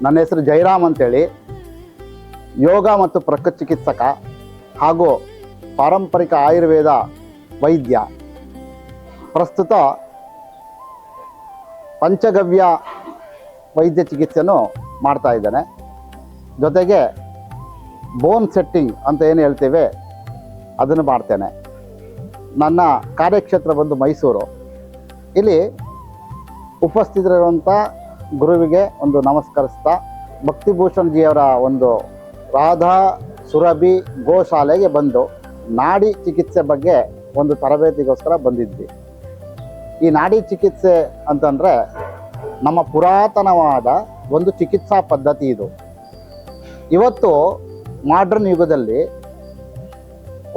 ನನ್ನ ಹೆಸರು ಜಯರಾಮ್ ಅಂತೇಳಿ, ಯೋಗ ಮತ್ತು ಪ್ರಕೃತಿ ಚಿಕಿತ್ಸಕ ಹಾಗೂ ಪಾರಂಪರಿಕ ಆಯುರ್ವೇದ ವೈದ್ಯ. ಪ್ರಸ್ತುತ ಪಂಚಗವ್ಯ ವೈದ್ಯ ಚಿಕಿತ್ಸೆಯನ್ನು ಮಾಡ್ತಾ ಇದ್ದೇನೆ. ಜೊತೆಗೆ ಬೋನ್ ಸೆಟ್ಟಿಂಗ್ ಅಂತ ಏನು ಹೇಳ್ತೇವೆ ಅದನ್ನು ಮಾಡ್ತೇನೆ. ನನ್ನ ಕಾರ್ಯಕ್ಷೇತ್ರ ಬಂದು ಮೈಸೂರು. ಇಲ್ಲಿ ಉಪಸ್ಥಿತರಿರುವಂಥ ಗುರುವಿಗೆ ಒಂದು ನಮಸ್ಕರಿಸ್ತಾ, ಭಕ್ತಿಭೂಷಣ್ ಜಿಯವರ ಒಂದು ರಾಧಾ ಸುರಭಿ ಗೋಶಾಲೆಗೆ ಬಂದು ನಾಡಿ ಚಿಕಿತ್ಸೆ ಬಗ್ಗೆ ಒಂದು ತರಬೇತಿಗೋಸ್ಕರ ಬಂದಿದ್ವಿ. ಈ ನಾಡಿ ಚಿಕಿತ್ಸೆ ಅಂತಂದರೆ ನಮ್ಮ ಪುರಾತನವಾದ ಒಂದು ಚಿಕಿತ್ಸಾ ಪದ್ಧತಿ ಇದು. ಇವತ್ತು ಮಾಡ್ರನ್ ಯುಗದಲ್ಲಿ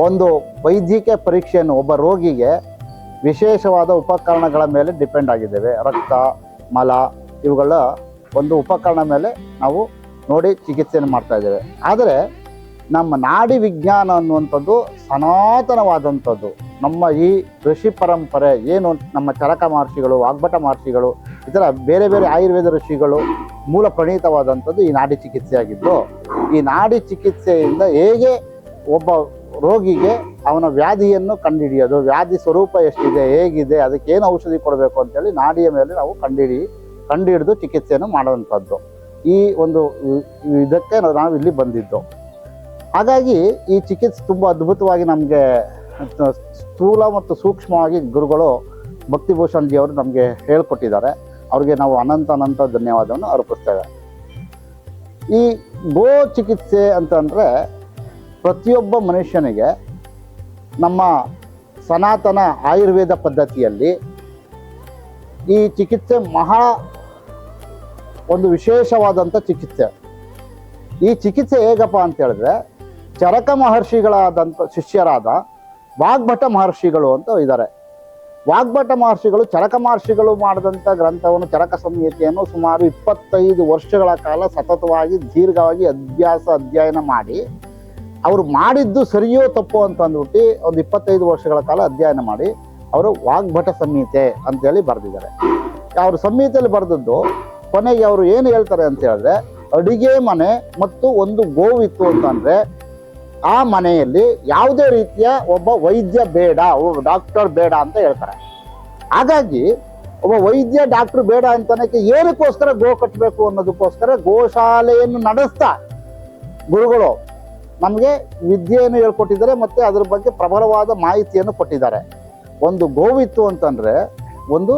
ಒಂದು ವೈದ್ಯಕೀಯ ಪರೀಕ್ಷೆಯನ್ನು ಒಬ್ಬ ರೋಗಿಗೆ ವಿಶೇಷವಾದ ಉಪಕರಣಗಳ ಮೇಲೆ ಡಿಪೆಂಡ್ ಆಗಿದ್ದೇವೆ. ರಕ್ತ, ಮಲ ಇವುಗಳ ಒಂದು ಉಪಕರಣ ಮೇಲೆ ನಾವು ನೋಡಿ ಚಿಕಿತ್ಸೆಯನ್ನು ಮಾಡ್ತಾ ಇದ್ದೇವೆ. ಆದರೆ ನಮ್ಮ ನಾಡಿ ವಿಜ್ಞಾನ ಅನ್ನುವಂಥದ್ದು ಸನಾತನವಾದಂಥದ್ದು. ನಮ್ಮ ಈ ಋಷಿ ಪರಂಪರೆ ಏನು, ನಮ್ಮ ಚರಕ ಮಹರ್ಷಿಗಳು, ವಾಗ್ಭಟ ಮಹರ್ಷಿಗಳು, ಈ ಥರ ಬೇರೆ ಬೇರೆ ಆಯುರ್ವೇದ ಋಷಿಗಳು ಮೂಲ ಪ್ರಣೀತವಾದಂಥದ್ದು ಈ ನಾಡಿ ಚಿಕಿತ್ಸೆಯಾಗಿದ್ದು, ಈ ನಾಡಿ ಚಿಕಿತ್ಸೆಯಿಂದ ಹೇಗೆ ಒಬ್ಬ ರೋಗಿಗೆ ಅವನ ವ್ಯಾಧಿಯನ್ನು ಕಂಡುಹಿಡಿಯೋದು, ವ್ಯಾಧಿ ಸ್ವರೂಪ ಎಷ್ಟಿದೆ, ಹೇಗಿದೆ, ಅದಕ್ಕೆ ಏನು ಔಷಧಿ ಕೊಡಬೇಕು ಅಂತೇಳಿ ನಾಡಿಯ ಮೇಲೆ ನಾವು ಕಂಡುಹಿಡಿದು ಚಿಕಿತ್ಸೆಯನ್ನು ಮಾಡುವಂಥದ್ದು. ಈ ಒಂದು ಇದಕ್ಕೆ ನಾವು ಇಲ್ಲಿ ಬಂದಿದ್ದು. ಹಾಗಾಗಿ ಈ ಚಿಕಿತ್ಸೆ ತುಂಬ ಅದ್ಭುತವಾಗಿ ನಮಗೆ ಸ್ಥೂಲ ಮತ್ತು ಸೂಕ್ಷ್ಮವಾಗಿ ಗುರುಗಳು ಭಕ್ತಿಭೂಷಣ್ ಜಿಯವರು ನಮಗೆ ಹೇಳ್ಕೊಟ್ಟಿದ್ದಾರೆ. ಅವ್ರಿಗೆ ನಾವು ಅನಂತ ಧನ್ಯವಾದವನ್ನು ಅರ್ಪಿಸ್ತೇವೆ. ಈ ಗೋ ಚಿಕಿತ್ಸೆ ಅಂತಂದರೆ ಪ್ರತಿಯೊಬ್ಬ ಮನುಷ್ಯನಿಗೆ ನಮ್ಮ ಸನಾತನ ಆಯುರ್ವೇದ ಪದ್ಧತಿಯಲ್ಲಿ ಈ ಚಿಕಿತ್ಸೆ ಒಂದು ವಿಶೇಷವಾದಂಥ ಚಿಕಿತ್ಸೆ. ಈ ಚಿಕಿತ್ಸೆ ಹೇಗಪ್ಪ ಅಂತ ಹೇಳಿದ್ರೆ, ಚರಕ ಮಹರ್ಷಿಗಳಾದಂಥ ಶಿಷ್ಯರಾದ ವಾಗ್ಭಟ ಮಹರ್ಷಿಗಳು ಅಂತ ಇದ್ದಾರೆ. ವಾಗ್ಭಟ ಮಹರ್ಷಿಗಳು ಚರಕ ಮಹರ್ಷಿಗಳು ಮಾಡಿದಂಥ ಗ್ರಂಥವನ್ನು, ಚರಕ ಸಂಹಿತೆಯನ್ನು ಸುಮಾರು 25 ವರ್ಷಗಳ ಕಾಲ ಸತತವಾಗಿ ದೀರ್ಘವಾಗಿ ಅಧ್ಯಯನ ಮಾಡಿ, ಅವರು ಮಾಡಿದ್ದು ಸರಿಯೋ ತಪ್ಪೋ ಅಂತ ಅಂದ್ಬಿಟ್ಟು ಒಂದು 25 ವರ್ಷಗಳ ಕಾಲ ಅಧ್ಯಯನ ಮಾಡಿ ಅವರು ವಾಗ್ಭಟ ಸಂಹಿತೆ ಅಂತೇಳಿ ಬರೆದಿದ್ದಾರೆ. ಅವರು ಸಂಹಿತೆಯಲ್ಲಿ ಬರೆದದ್ದು ಕೊನೆಗೆ ಅವರು ಏನು ಹೇಳ್ತಾರೆ ಅಂತ ಹೇಳಿದ್ರೆ, ಅಡಿಗೆ ಮನೆ ಮತ್ತು ಒಂದು ಗೋವಿತ್ತು ಅಂತಂದರೆ ಆ ಮನೆಯಲ್ಲಿ ಯಾವುದೇ ರೀತಿಯ ಒಬ್ಬ ವೈದ್ಯ ಬೇಡ, ಒಬ್ಬ ಡಾಕ್ಟರ್ ಬೇಡ ಅಂತ ಹೇಳ್ತಾರೆ. ಹಾಗಾಗಿ ಒಬ್ಬ ವೈದ್ಯ ಡಾಕ್ಟರ್ ಬೇಡ ಅಂತನಕ್ಕೆ ಏನಕ್ಕೋಸ್ಕರ ಗೋ ಕಟ್ಟಬೇಕು ಅನ್ನೋದಕ್ಕೋಸ್ಕರ ಗೋಶಾಲೆಯನ್ನು ನಡೆಸ್ತಾ ಗುರುಗಳು ನಮಗೆ ವಿದ್ಯೆಯನ್ನು ಹೇಳ್ಕೊಟ್ಟಿದ್ದಾರೆ ಮತ್ತು ಅದ್ರ ಬಗ್ಗೆ ಪ್ರಬಲವಾದ ಮಾಹಿತಿಯನ್ನು ಕೊಟ್ಟಿದ್ದಾರೆ. ಒಂದು ಗೋವಿತ್ತು ಅಂತಂದರೆ ಒಂದು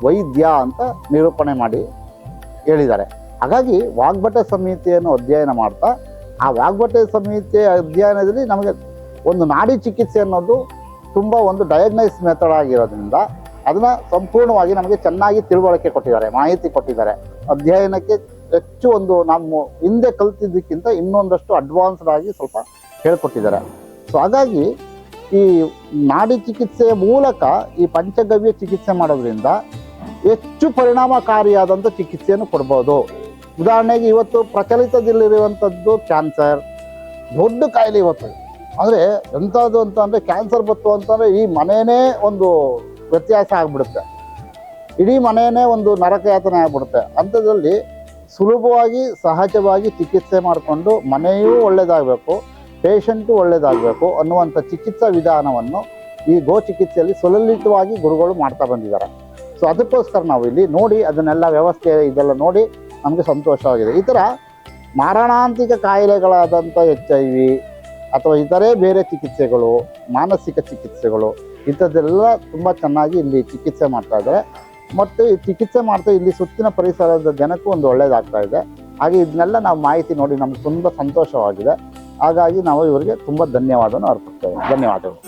ವೈದ್ಯ ಅಂತ ನಿರೂಪಣೆ ಮಾಡಿ ಹೇಳಿದ್ದಾರೆ. ಹಾಗಾಗಿ ವಾಗ್ಭಟ ಸಂಹಿತೆಯನ್ನು ಅಧ್ಯಯನ ಮಾಡ್ತಾ, ಆ ವಾಗ್ಭಟ ಸಂಹಿತೆ ಅಧ್ಯಯನದಲ್ಲಿ ನಮಗೆ ಒಂದು ನಾಡಿ ಚಿಕಿತ್ಸೆ ಅನ್ನೋದು ತುಂಬ ಒಂದು ಡಯಾಗ್ನೈಸ್ ಮೆಥಡ್ ಆಗಿರೋದ್ರಿಂದ ಅದನ್ನು ಸಂಪೂರ್ಣವಾಗಿ ನಮಗೆ ಚೆನ್ನಾಗಿ ತಿಳುವಳಿಕೆ ಕೊಟ್ಟಿದ್ದಾರೆ, ಮಾಹಿತಿ ಕೊಟ್ಟಿದ್ದಾರೆ. ಅಧ್ಯಯನಕ್ಕೆ ಹೆಚ್ಚು ಒಂದು ನಮ್ಮ ಹಿಂದೆ ಕಲ್ತಿದ್ದಕ್ಕಿಂತ ಇನ್ನೊಂದಷ್ಟು ಅಡ್ವಾನ್ಸ್ಡ್ ಆಗಿ ಸ್ವಲ್ಪ ಹೇಳ್ಕೊಟ್ಟಿದ್ದಾರೆ. ಸೊ ಹಾಗಾಗಿ ಈ ನಾಡಿ ಚಿಕಿತ್ಸೆಯ ಮೂಲಕ ಈ ಪಂಚಗವ್ಯ ಚಿಕಿತ್ಸೆ ಮಾಡೋದ್ರಿಂದ ಹೆಚ್ಚು ಪರಿಣಾಮಕಾರಿಯಾದಂಥ ಚಿಕಿತ್ಸೆಯನ್ನು ಕೊಡ್ಬೋದು. ಉದಾಹರಣೆಗೆ ಇವತ್ತು ಪ್ರಚಲಿತದಲ್ಲಿರುವಂಥದ್ದು ಕ್ಯಾನ್ಸರ್, ದೊಡ್ಡ ಕಾಯಿಲೆ ಇವತ್ತು. ಅಂದರೆ ಎಂಥದ್ದು ಅಂತಂದರೆ ಕ್ಯಾನ್ಸರ್ ಬಂತು ಅಂತಂದರೆ ಈ ಮನೆಯೇ ಒಂದು ವ್ಯತ್ಯಾಸ ಆಗಿಬಿಡುತ್ತೆ, ಇಡೀ ಮನೆಯೇ ಒಂದು ನರಕಯಾತನೆ ಆಗಿಬಿಡುತ್ತೆ. ಅಂಥದ್ರಲ್ಲಿ ಸುಲಭವಾಗಿ ಸಹಜವಾಗಿ ಚಿಕಿತ್ಸೆ ಮಾಡಿಕೊಂಡು ಮನೆಯೂ ಒಳ್ಳೆಯದಾಗಬೇಕು, ಪೇಷಂಟು ಒಳ್ಳೆಯದಾಗಬೇಕು ಅನ್ನುವಂಥ ಚಿಕಿತ್ಸಾ ವಿಧಾನವನ್ನು ಈ ಗೋ ಚಿಕಿತ್ಸೆಯಲ್ಲಿ ಸುಲಲಿತವಾಗಿ ಗುರುಗಳು ಮಾಡ್ತಾ ಬಂದಿದ್ದಾರೆ. ಸೊ ಅದಕ್ಕೋಸ್ಕರ ನಾವು ಇಲ್ಲಿ ನೋಡಿ ಅದನ್ನೆಲ್ಲ ವ್ಯವಸ್ಥೆ ಇದೆಲ್ಲ ನೋಡಿ ನಮಗೆ ಸಂತೋಷವಾಗಿದೆ. ಈ ಥರ ಮಾರಣಾಂತಿಕ ಕಾಯಿಲೆಗಳಾದಂಥ HIV ಅಥವಾ ಇತರೆ ಬೇರೆ ಚಿಕಿತ್ಸೆಗಳು, ಮಾನಸಿಕ ಚಿಕಿತ್ಸೆಗಳು, ಇಂಥದ್ದೆಲ್ಲ ತುಂಬ ಚೆನ್ನಾಗಿ ಇಲ್ಲಿ ಚಿಕಿತ್ಸೆ ಮಾಡ್ತಾ ಇದ್ದಾರೆ. ಮತ್ತು ಈ ಚಿಕಿತ್ಸೆ ಮಾಡ್ತಾ ಇಲ್ಲಿ ಸುತ್ತಿನ ಪರಿಸರದ ಜನಕ್ಕೂ ಒಂದು ಒಳ್ಳೆಯದಾಗ್ತಾ ಇದೆ. ಹಾಗೆ ಇದನ್ನೆಲ್ಲ ನಾವು ಮಾಹಿತಿ ನೋಡಿ ನಮ್ಗೆ ತುಂಬ ಸಂತೋಷವಾಗಿದೆ. ಹಾಗಾಗಿ ನಾವು ಇವರಿಗೆ ತುಂಬ ಧನ್ಯವಾದವನ್ನು ಅರ್ಪಿಸ್ತೇವೆ. ಧನ್ಯವಾದಗಳು.